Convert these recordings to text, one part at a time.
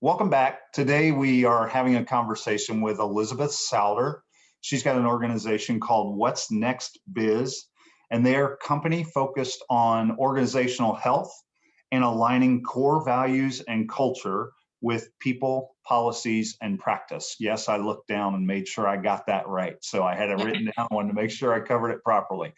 Welcome back. Today we are having a conversation with Elizabeth Souder. She's got an organization called What's Next Biz, and they're a company focused on organizational health and aligning core values and culture with people, policies, and practice. Yes, I looked down and made sure I got that right. So I had it written down, wanted to make sure I covered it properly.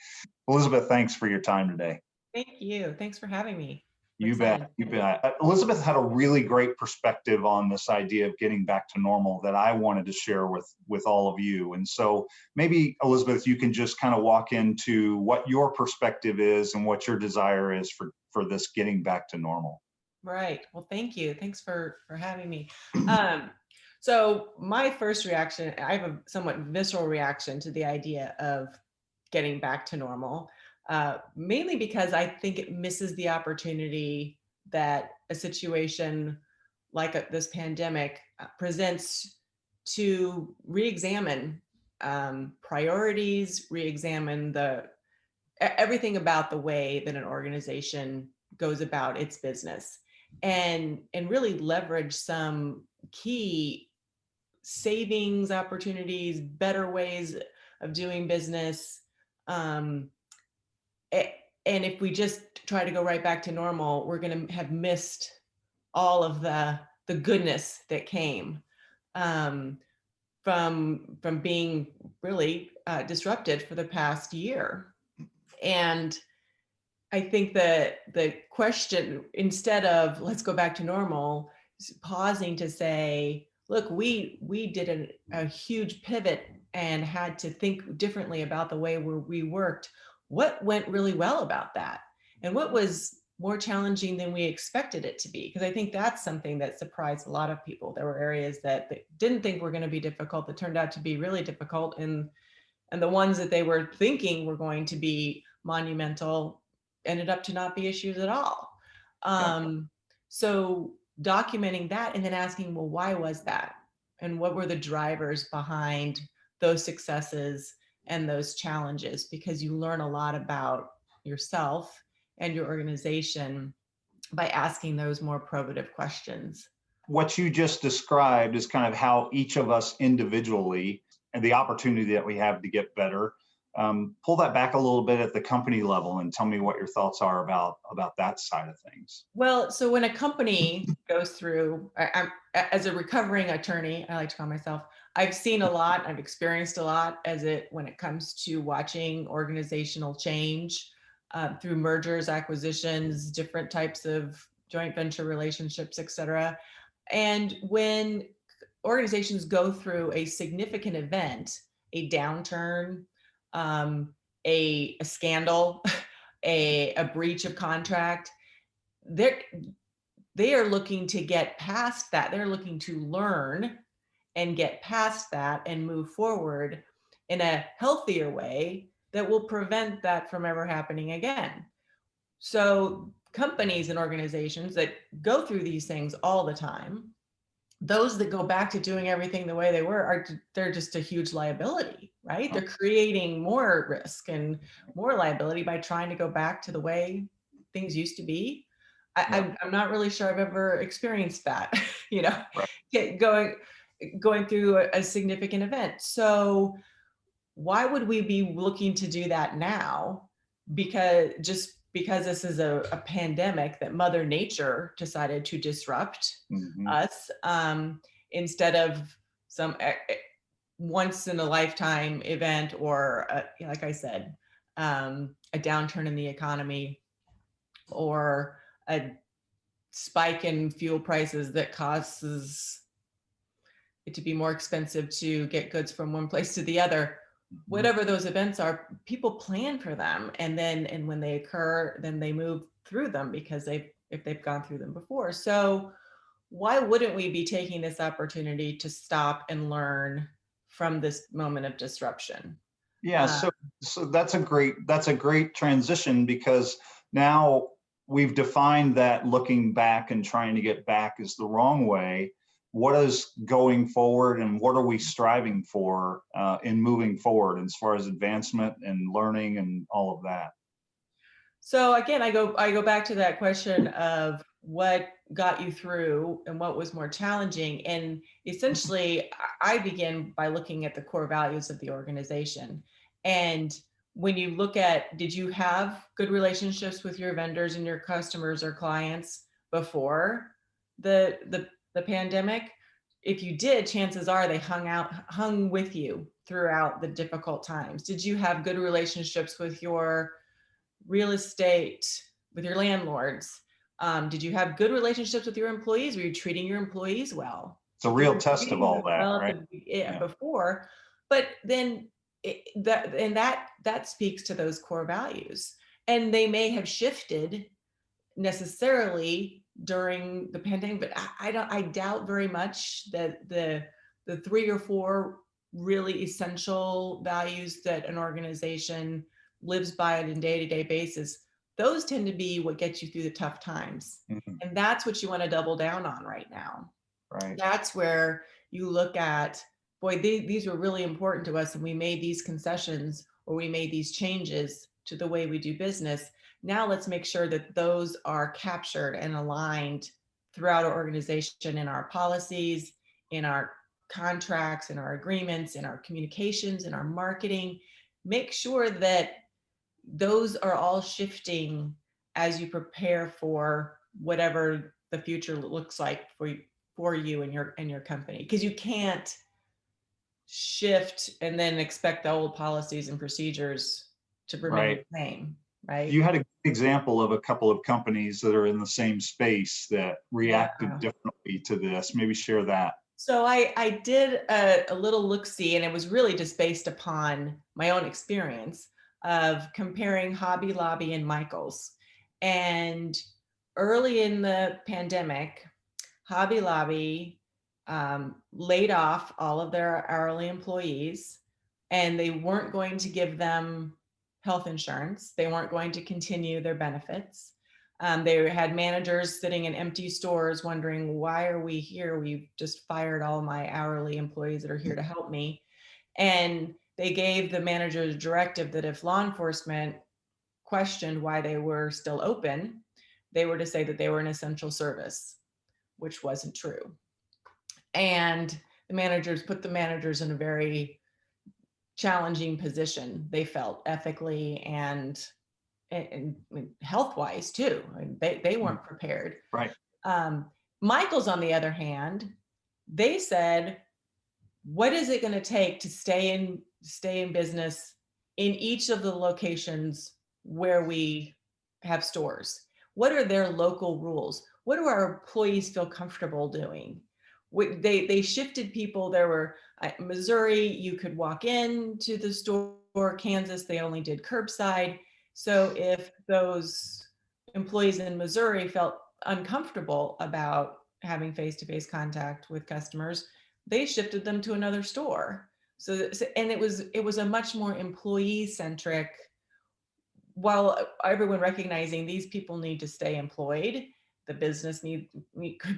Elizabeth, thanks for your time today. Thank you. Thanks for having me. I'm You excited. bet. You bet. Elizabeth had a really great perspective on this idea of getting back to normal that I wanted to share with all of you. And so maybe, Elizabeth, you can just kind of walk into what your perspective is and what your desire is for this getting back to normal. Right. Well, thank you. Thanks for having me. So my first reaction, I have a somewhat visceral reaction to the idea of getting back to normal, mainly because I think it misses the opportunity that a situation like this pandemic presents to re-examine priorities, re-examine everything about the way that an organization goes about its business, and really leverage some key savings opportunities, better ways of doing business. Um, and if we just try to go right back to normal, we're going to have missed all of the goodness that came from being really disrupted for the past year. And I think that the question, instead of let's go back to normal, is pausing to say, look, we did a huge pivot and had to think differently about the way we worked. What went really well about that? And what was more challenging than we expected it to be? Because I think that's something that surprised a lot of people. There were areas that they didn't think were going to be difficult that turned out to be really difficult. And the ones that they were thinking were going to be monumental ended up to not be issues at all. So documenting that and then asking, well, why was that? And what were the drivers behind those successes and those challenges? Because you learn a lot about yourself and your organization by asking those more probative questions. What you just described is kind of how each of us individually and the opportunity that we have to get better. Pull that back a little bit at the company level and tell me what your thoughts are about that side of things. Well, so when a company goes through, I'm as a recovering attorney, I like to call myself, I've seen a lot, I've experienced a lot when it comes to watching organizational change through mergers, acquisitions, different types of joint venture relationships, et cetera. And when organizations go through a significant event, a downturn, a scandal, a breach of contract, they are looking to get past that. They're looking to learn and get past that and move forward in a healthier way that will prevent that from ever happening again. So companies and organizations that go through these things all the time, those that go back to doing everything the way they were, they're just a huge liability, right? They're creating more risk and more liability by trying to go back to the way things used to be. I'm not really sure I've ever experienced that, right. going through a significant event. So why would we be looking to do that now? Because this is a pandemic that Mother Nature decided to disrupt us, instead of some once in a lifetime event or like I said, a downturn in the economy or a spike in fuel prices that causes it to be more expensive to get goods from one place to the other. Whatever those events are, people plan for them, and when they occur, then they move through them because if they've gone through them before. So why wouldn't we be taking this opportunity to stop and learn from this moment of disruption? Yeah, so that's a great transition, because now we've defined that looking back and trying to get back is the wrong way. What is going forward, and what are we striving for in moving forward as far as advancement and learning and all of that? So again, I go back to that question of what got you through and what was more challenging. And essentially, I begin by looking at the core values of the organization. And when you look at, did you have good relationships with your vendors and your customers or clients before the pandemic? If you did, chances are they hung with you throughout the difficult times. Did you have good relationships with your real estate, with your landlords? Did you have good relationships with your employees? Were you treating your employees well? It's a If you real were test of treating all them that, well right? Yeah. before, but then that speaks to those core values, and they may have shifted necessarily during the pandemic, but I doubt very much that the three or four really essential values that an organization lives by on a day-to-day basis, those tend to be what gets you through the tough times. Mhm. And that's what you want to double down on right now. Right. That's where you look at, boy, these were really important to us, and we made these concessions or we made these changes to the way we do business. Now let's make sure that those are captured and aligned throughout our organization, in our policies, in our contracts, in our agreements, in our communications, in our marketing. Make sure that those are all shifting as you prepare for whatever the future looks like for you and your company, because you can't shift and then expect the old policies and procedures to remain Right. the same, right? You had a good example of a couple of companies that are in the same space that Yeah. reacted differently to this. Maybe share that. So I did a little look see, and it was really just based upon my own experience of comparing Hobby Lobby and Michaels. And early in the pandemic, Hobby Lobby laid off all of their hourly employees, and they weren't going to give them health insurance. They weren't going to continue their benefits. They had managers sitting in empty stores wondering, why are we here? We've just fired all my hourly employees that are here to help me. And they gave the managers a directive that if law enforcement questioned why they were still open, they were to say that they were an essential service, which wasn't true. And the managers put the managers in a very challenging position, they felt, ethically and health wise too. I mean, they weren't prepared. Right. Michael's, on the other hand, they said, what is it going to take to stay in business in each of the locations where we have stores? What are their local rules? What do our employees feel comfortable doing? They shifted people. There were Missouri, you could walk in to the store. Kansas, they only did curbside. So if those employees in Missouri felt uncomfortable about having face-to-face contact with customers, they shifted them to another store. And it was a much more employee centric, while everyone recognizing these people need to stay employed, the business need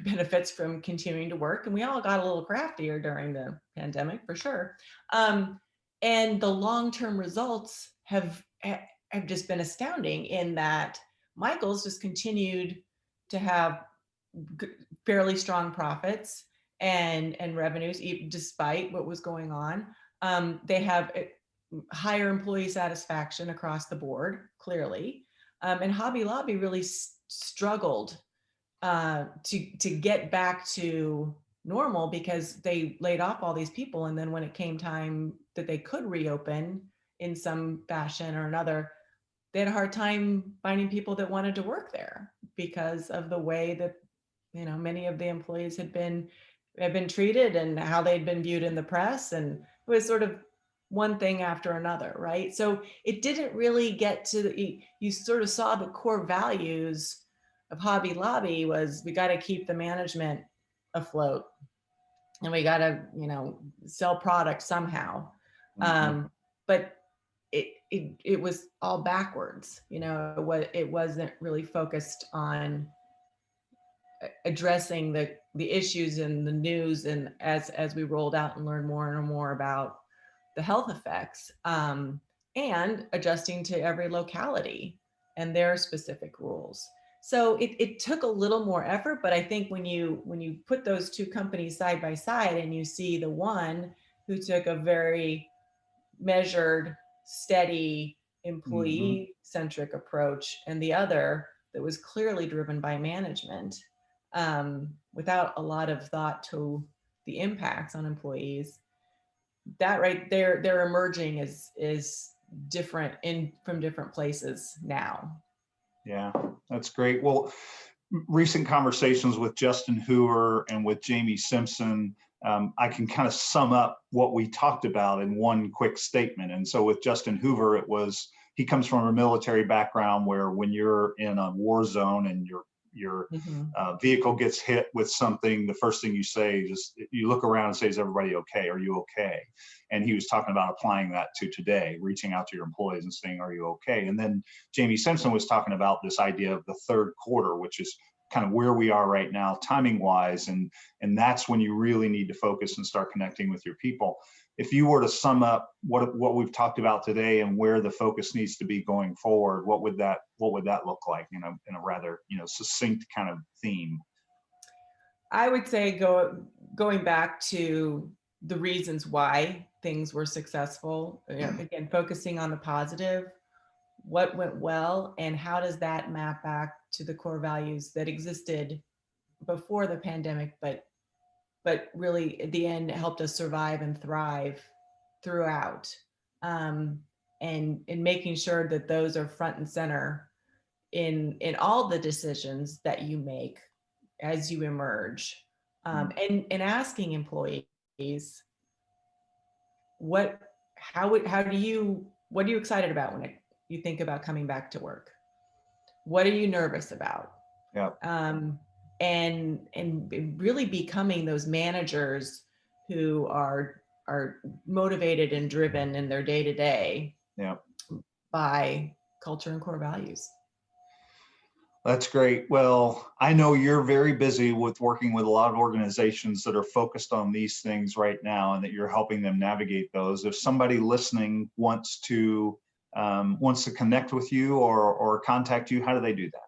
benefits from continuing to work, and we all got a little craftier during the pandemic for sure. And the long-term results have just been astounding, in that Michael's just continued to have fairly strong profits and revenues, despite what was going on. They have higher employee satisfaction across the board, clearly. And Hobby Lobby really struggled to get back to normal, because they laid off all these people. And then when it came time that they could reopen in some fashion or another, they had a hard time finding people that wanted to work there, because of the way that many of the employees had been treated and how they'd been viewed in the press. And it was sort of one thing after another, right? So it didn't really get to you sort of saw the core values of Hobby Lobby was, we got to keep the management afloat, and we got to sell product somehow. Mhm. But it was all backwards. It wasn't really focused on addressing the issues in the news, and as we rolled out and learned more and more about the health effects, and adjusting to every locality. and their specific rules. So it took a little more effort, but I think when you put those two companies side by side and you see the one who took a very measured, steady, Hmm. employee-centric approach, and the other that was clearly driven by management, without a lot of thought to the impacts on employees. That right there, they're emerging is different in from different places now. Yeah, that's great. Well, recent conversations with Justin Hoover and with Jamie Simpson, I can kind of sum up what we talked about in one quick statement. And so with Justin Hoover, he comes from a military background where when you're in a war zone and your Mhm. vehicle gets hit with something, the first thing you say is you look around and say, "Is everybody okay? Are you okay?" And he was talking about applying that to today, reaching out to your employees and saying, "Are you okay?" And then Jamie Simpson was talking about this idea of the third quarter, which is kind of where we are right now, timing wise, and that's when you really need to focus and start connecting with your people. If you were to sum up what we've talked about today and where the focus needs to be going forward, what would that look like in a rather succinct kind of theme? I would say going back to the reasons why things were successful, again, focusing on the positive, what went well, and how does that map back to the core values that existed before the pandemic, but really at the end helped us survive and thrive throughout. Um, and making sure that those are front and center in all the decisions that you make as you emerge, and asking employees what how do you what are you excited about when you think about coming back to work? What are you nervous about? Yeah. um, and really becoming those managers who are motivated and driven in their day to day Yeah. by culture and core values. That's great. Well, I know you're very busy with working with a lot of organizations that are focused on these things right now and that you're helping them navigate those. If somebody listening wants to connect with you or contact you, how do they do that?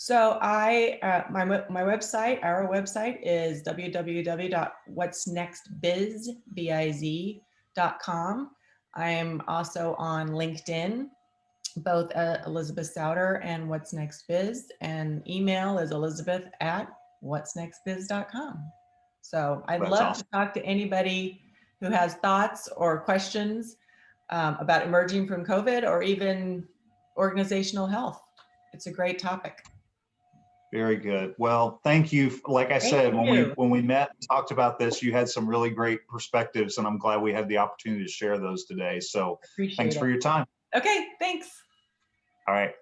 So my website, our website is www.whatsnextbiz.com. I am also on LinkedIn, both Elizabeth Souder and What's Next Biz, and email is elizabeth@whatsnextbiz.com. So I'd That's love to awesome. talk to anybody who has thoughts or questions about emerging from COVID or even organizational health. It's a great topic. Very good. Well, thank you. Like I Thank said, you. when we met and talked about this, you had some really great perspectives, and I'm glad we had the opportunity to share those today. So thanks Appreciate for it. your time. Okay, thanks. All right.